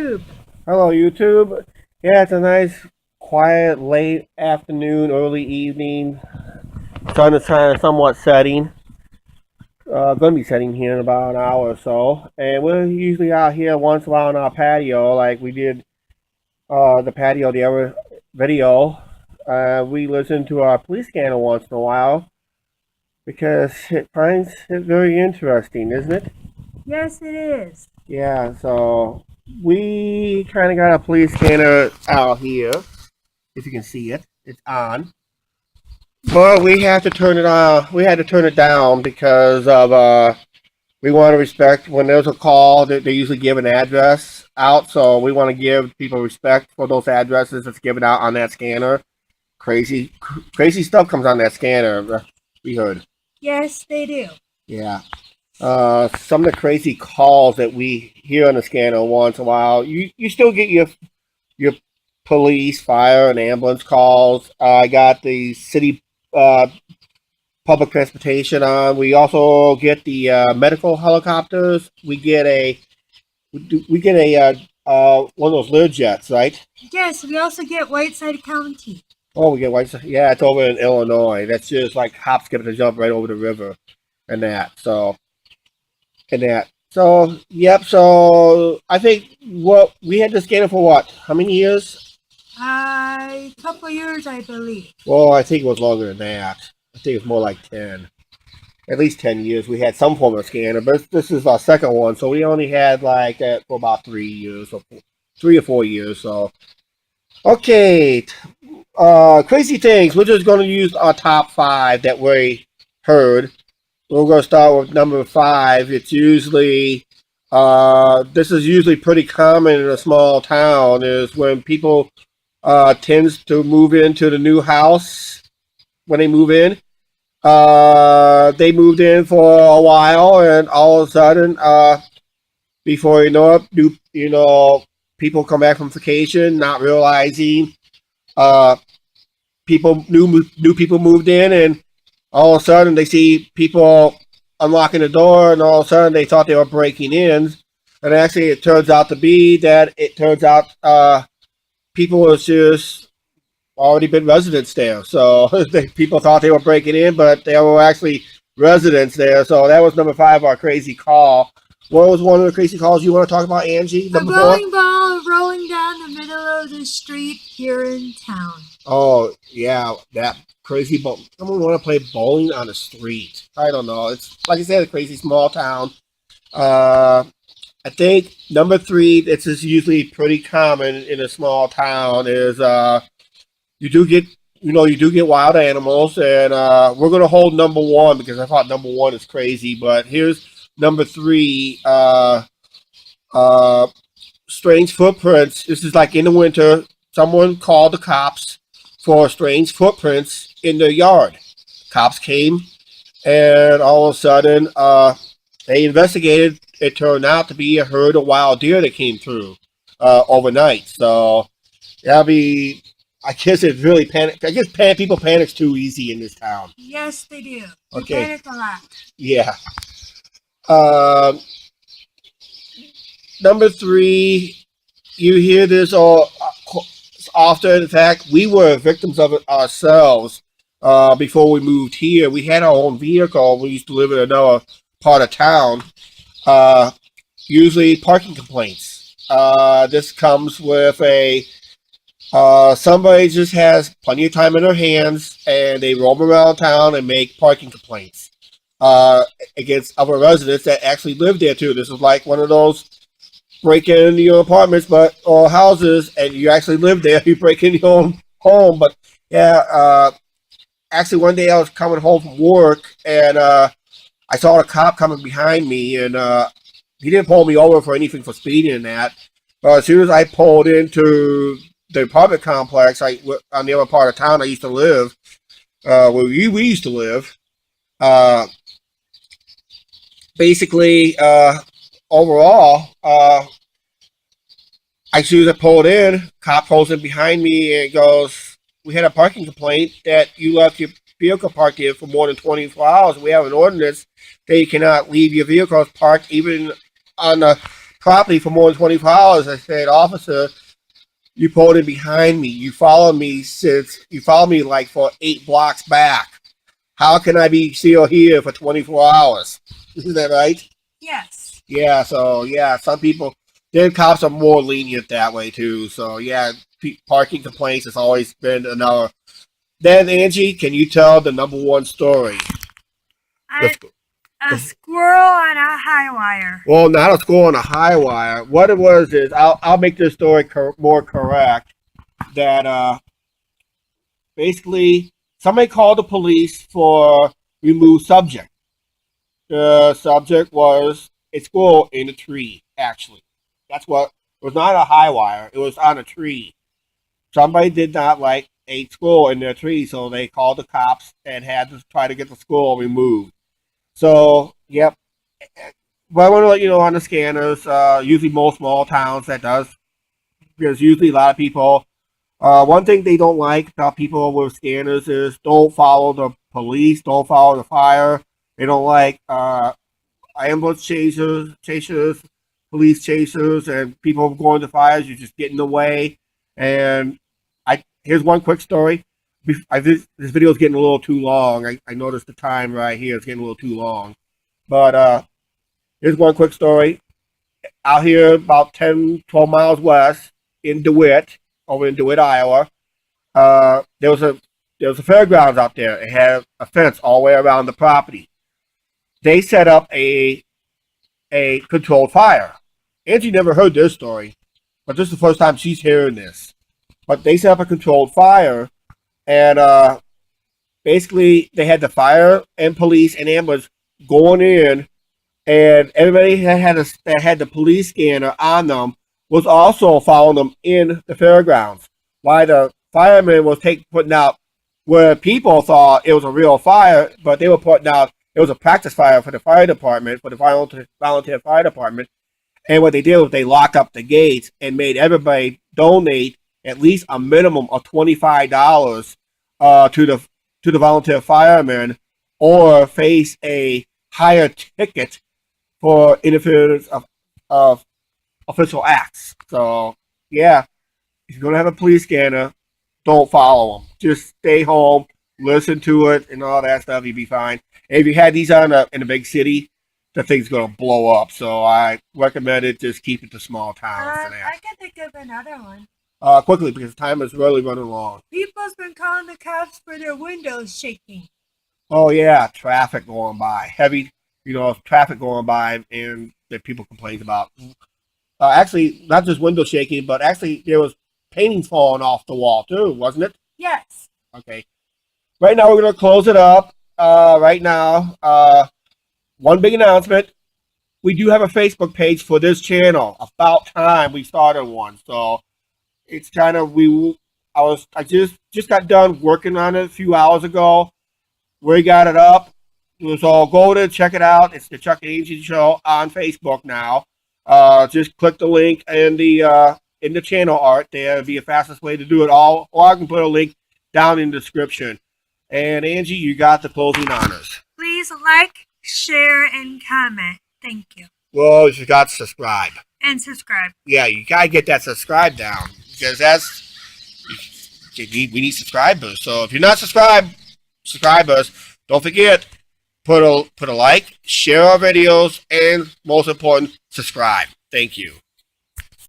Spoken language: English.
YouTube. Hello, YouTube. Yeah, it's a nice, quiet, late afternoon, early evening. Sun is kind of somewhat setting. Going to be setting here in about an hour or so. And we're usually out here once in a while on our patio, like we did the patio the other video. We listen to our police scanner once in a while because it finds it very interesting, isn't it? Yes, it is. Yeah, so we kind of got a police scanner out here. If you can see it, it's on. But we have to turn it on. We had to turn it down because of we want to respect when there's a call that they usually give an address out. So we want to give people respect for those addresses that's given out on that scanner. Crazy stuff comes on that scanner. We heard. Yes, they do. Yeah. Some of the crazy calls that we hear on the scanner once in a while. You still get your police, fire, and ambulance calls. I got the city uh, public transportation on. We also get the medical helicopters. We get a one of those Learjets, right? Yes, we also get Whiteside County. Oh, we get white. Yeah, it's over in Illinois. That's just like hop, skip, and a jump right over the river, and that. Yep. So I think what we had this scanner for what? How many years? A couple years, I believe. Well, I think it was longer than that. I think it's more like 10. At least 10 years. We had some form of scanner, but this is our second one, so we only had like that for about 3 years, or 3 or 4 years. So, okay. Crazy things. We're just going to use our top five that we heard. We're going to start with number five. It's usually, this is usually pretty common in a small town, is when people tends to move into the new house when they move in. They moved in for a while, and all of a sudden, before you know it, people come back from vacation, not realizing uh, new people moved in, and all of a sudden they see people unlocking the door, and all of a sudden they thought they were breaking in, and actually it turns out to be that people was just already been residents there. So people thought they were breaking in, but they were actually residents there. So that was number five, our crazy call. What was one of the crazy calls you want to talk about, Angie? A Number bowling four? ball rolling down the middle of the street here in town. Oh, yeah, that crazy bowl. Someone want to play bowling on the street. I don't know. It's like I said, a crazy small town. Uh, I think number three, this is usually pretty common in a small town, is you do get you do get wild animals, and we're gonna hold number one because I thought number one is crazy, but here's number three. Uh, Strange footprints. This is like in the winter. Someone called the cops for strange footprints in their yard. Cops came, and all of a sudden, they investigated. It turned out to be a herd of wild deer that came through overnight. So that'll be. I guess it's really panic. I guess people panic too easy in this town. Yes, they do. They Okay. panic a lot. Yeah. Um, Number three, you hear this all often. In fact, we were victims of it ourselves before we moved here. We had our own vehicle. We used to live in another part of town. Uh, Usually parking complaints. This comes with a somebody just has plenty of time in their hands, and they roam around town and make parking complaints uh, against other residents that actually live there too. This is like one of those break into your apartments, or houses, and you actually live there. You break in your own home, but yeah. Actually, one day I was coming home from work, and I saw a cop coming behind me, and he didn't pull me over for anything for speeding and that. But as soon as I pulled into the apartment complex, on the other part of town I used to live, where we used to live, uh, basically, overall, as soon as I pulled in, cop pulls in behind me and goes, "We had a parking complaint that you left your vehicle parked here for more than 24 hours. We have an ordinance that you cannot leave your vehicles parked even on the property for more than 24 hours. I said, officer, you pulled in behind me. You followed me like for 8 blocks back. How can I be still here for 24 hours? Isn't that right? Yes. Yeah, so yeah, some people, then cops are more lenient that way too. So yeah, parking complaints has always been another. Then Angie, can you tell the number one story? A squirrel on a high wire. Well, not a squirrel on a high wire. What it was is, I'll make this story more correct. That basically somebody called the police for removed subject. The subject was a squirrel in a tree. Actually, that's what it was. Not a high wire. It was on a tree. Somebody did not like a squirrel in their tree, so they called the cops and had to try to get the squirrel removed. So, yep. But I want to let you know on the scanners, usually most small towns that does, because usually a lot of people, one thing they don't like about people with scanners is don't follow the police, don't follow the fire. They don't like ambulance chasers, police chasers, and people going to fires. You just get in the way. And here's one quick story. This video is getting a little too long. I noticed the time right here is getting a little too long. But here's one quick story. Out here about 10, 12 miles west in DeWitt, over in DeWitt, Iowa, there was a fairgrounds out there. It had a fence all the way around the property. They set up a controlled fire. Angie never heard this story, but this is the first time she's hearing this. But they set up a controlled fire, and basically they had the fire and police and ambulance going in, and everybody that had the police scanner on them was also following them in the fairgrounds. While the firemen was putting out where people thought it was a real fire, but they were putting out it was a practice fire for the fire department, for the volunteer fire department. And what they did was they locked up the gates and made everybody donate at least a minimum of $25 to the volunteer firemen, or face a higher ticket for interference of official acts. So yeah, if you're gonna have a police scanner, don't follow them. Just stay home, listen to it, and all that stuff. You'll be fine. And if you had these on in a big city, the thing's gonna blow up. So I recommend it. Just keep it to small towns. I can think of another one. Quickly, because time is really running long. People's been calling the cops for their windows shaking. Oh yeah, traffic going by, heavy, traffic going by, and that people complain about. Actually, not just window shaking, but actually there was paintings falling off the wall too, wasn't it? Yes. Okay. Right now we're gonna close it up. Right now, one big announcement. We do have a Facebook page for this channel. About time we started one. So it's kind of I just got done working on it a few hours ago. We got it up. So go to check it out. It's the Chuck and Angie Show on Facebook now. Just click the link in the channel art there. It'll be the fastest way to do it all. Or I can put a link down in the description. And Angie, you got the closing honors. Please like, share, and comment. Thank you. Well, you got to subscribe. And subscribe. Yeah, you gotta get that subscribe down, because we need subscribers. So if you're not subscribers, don't forget, put a like, share our videos, and most important, subscribe. Thank you.